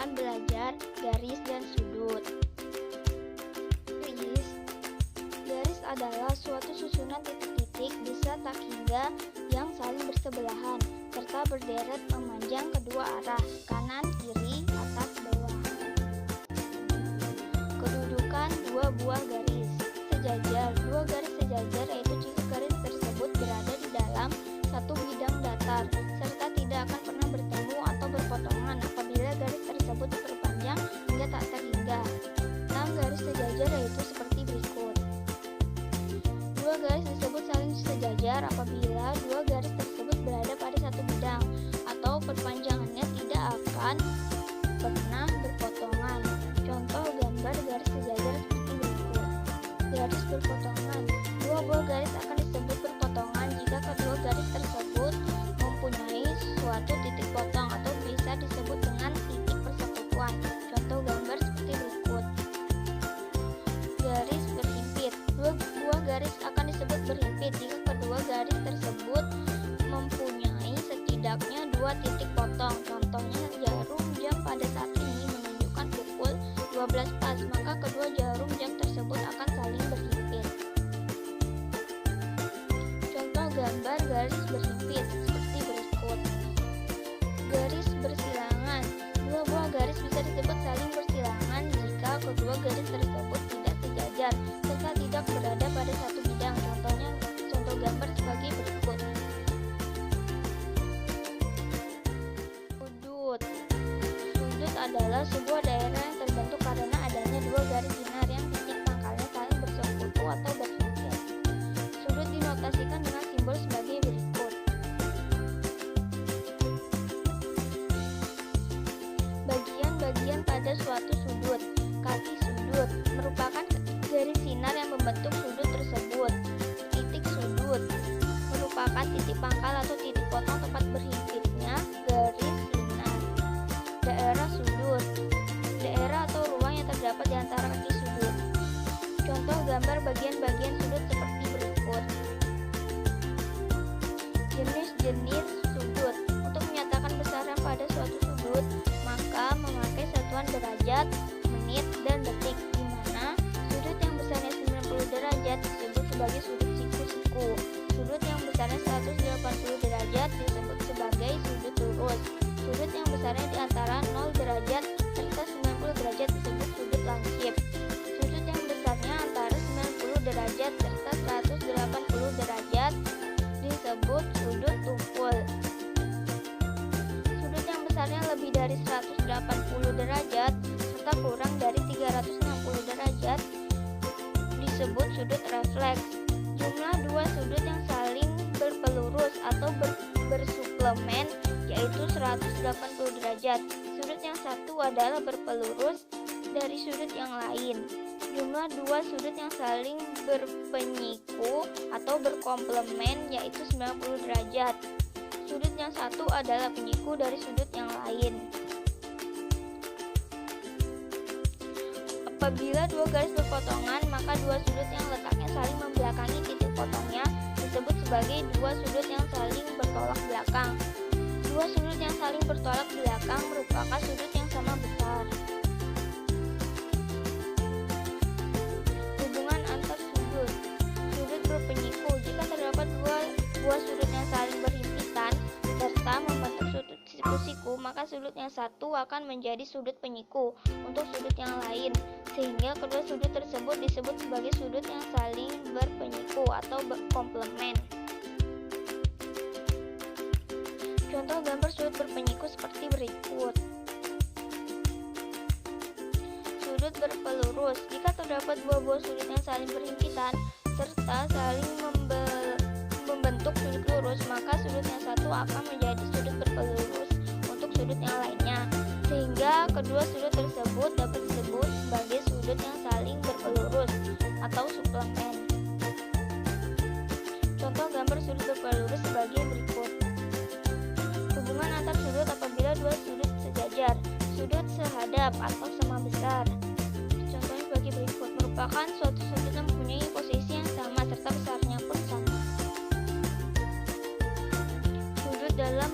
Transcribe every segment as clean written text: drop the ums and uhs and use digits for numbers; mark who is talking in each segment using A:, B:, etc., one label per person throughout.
A: akan belajar garis dan sudut. Garis adalah suatu susunan titik-titik bisa tak hingga yang saling bersebelahan, serta berderet memanjang kedua arah, kanan, kiri, atas, bawah. Kedudukan dua buah garis sejajar. Dua garis sejajar yaitu jika garis tersebut berada di dalam satu bidang datar, serta tidak akan pernah bertemu atau berpotongan apabila garis tersebut diperpanjang hingga tak terhingga. 6 garis sejajar yaitu seperti berikut. Dua garis disebut saling sejajar apabila dua garis tersebut berada pada satu bidang atau perpanjangannya tidak akan pernah berpotongan. Contoh gambar garis sejajar seperti berikut. Garis berpotongan. Dua buah garis akan disebut berpotongan jika kedua garis tersebut mempunyai suatu titik potong atau bisa disebut dengan titik persekutuan. Contoh gambar seperti berikut. Garis berhimpit. Dua buah garis akan disebut berhimpit jika kedua garis tersebut mempunyai setidaknya dua titik potong. Contohnya jarum jam pada saat ini menunjukkan pukul 12 pas, maka kedua jarum jam tersebut akan saling berhimpit. Contoh gambar garis berhimpit seperti berikut. Garis bersilangan. Dua buah garis bisa disebut saling bersilangan jika kedua garis tersebut tidak sejajar serta tidak berada pada satu bidang. Contoh gambar sebagai berikut. Sudut. Sudut adalah sebuah daerah yang terbentuk karena adanya dua garis sinar yang titik pangkalnya saling bersekutu atau berhimpit. Sudut dinotasikan dengan simbol sebagai berikut. Bagian-bagian pada suatu sudut. Kaki sudut merupakan garis sinar yang membentuk sudut tersebut. Titik sudut merupakan titik pangkal atau titik potong tempat berhimpitnya garis sinar. Daerah sudut. Daerah atau ruang yang terdapat di antara kaki sudut. Contoh gambar bagian-bagian sudut seperti berikut. Jenis-jenis sudut. Untuk menyatakan besaran pada suatu sudut, maka memakai satuan derajat, menit, dan detik, di mana sudut yang besarnya 90 derajat disebut sebagai sudut siku-siku. Sudut yang besarnya 180 derajat disebut sebagai sudut lurus. Sudut yang besarnya di antara 0 derajat serta 90 derajat disebut sudut lancip. Sudut yang besarnya antara 90 derajat serta 180 derajat disebut sudut tumpul. Sudut yang besarnya lebih dari 180 derajat serta kurang dari 360 derajat disebut sudut refleks. Jumlah dua sudut yang saling berpelurus atau bersuplemen yaitu 180 derajat. Sudut yang satu adalah berpelurus dari sudut yang lain. Jumlah dua sudut yang saling berpenyiku atau berkomplemen yaitu 90 derajat. Sudut yang satu adalah penyiku dari sudut yang lain. Apabila dua garis berpotongan, maka dua sudut yang letaknya saling membelakangi titik potongnya disebut sebagai dua sudut yang saling bertolak belakang. Dua sudut yang saling bertolak belakang merupakan sudut yang sama besar. Hubungan antar sudut. Sudut berpenyiku. Jika terdapat dua buah sudut yang saling berhimpitan serta membentuk sudut siku-siku, maka sudut yang satu akan menjadi sudut penyiku untuk sudut yang lain, sehingga kedua sudut tersebut disebut sebagai sudut yang saling berpenyiku atau berkomplemen. Contoh gambar sudut berpenyiku seperti berikut. Sudut berpelurus. Jika terdapat dua buah sudut yang saling berhimpitan serta saling membentuk sudut lurus, maka sudut yang satu akan menjadi sudut berpelurus untuk sudut yang lainnya, sehingga kedua sudut tersebut dapat disebut sebagai sudut yang saling berpelurus atau suplemen. Contoh gambar sudut berpelurus sebagai berikut. Hubungan antar sudut apabila dua sudut sejajar. Sudut sehadap atau sama besar. Contohnya sebagai berikut. Merupakan suatu sudut yang mempunyai posisi yang sama serta besarnya pun sama. Sudut dalam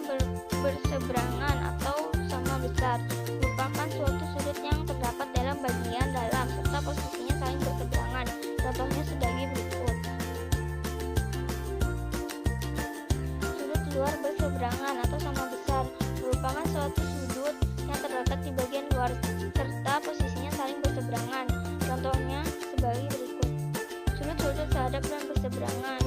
A: berseberangan atau sama besar merupakan luar berseberangan atau sama besar merupakan suatu sudut yang terletak di bagian luar serta posisinya saling berseberangan. Contohnya sebagai berikut. Sudut-sudut sehadap dan berseberangan.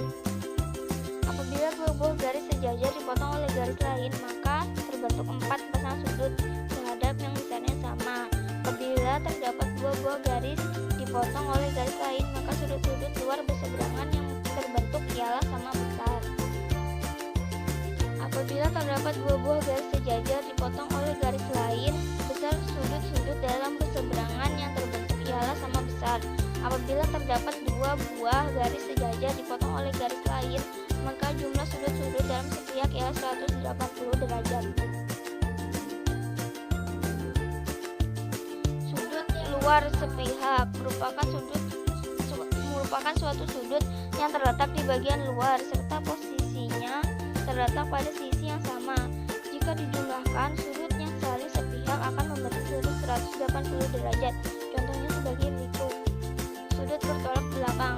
A: Apabila dua buah garis sejajar dipotong oleh garis lain, maka terbentuk 4 pasang sudut sehadap yang besarnya sama. Apabila terdapat dua buah garis dipotong oleh garis lain, maka sudut-sudut luar berseberangan yang terbentuk ialah sama besar. Apabila terdapat dua buah garis sejajar dipotong oleh garis lain, besar sudut-sudut dalam berseberangan yang terbentuk ialah sama besar. Apabila terdapat dua buah garis sejajar dipotong oleh garis lain, maka jumlah sudut-sudut dalam sepihak ialah 180 derajat. Sudut luar sepihak merupakan suatu sudut yang terletak di bagian luar serta posisinya terletak pada sisi yang sama. Jika dijumlahkan, sudut yang saling sepihak akan membentuk sudut 180 derajat. Contohnya sebagai berikut. Sudut bertolak belakang.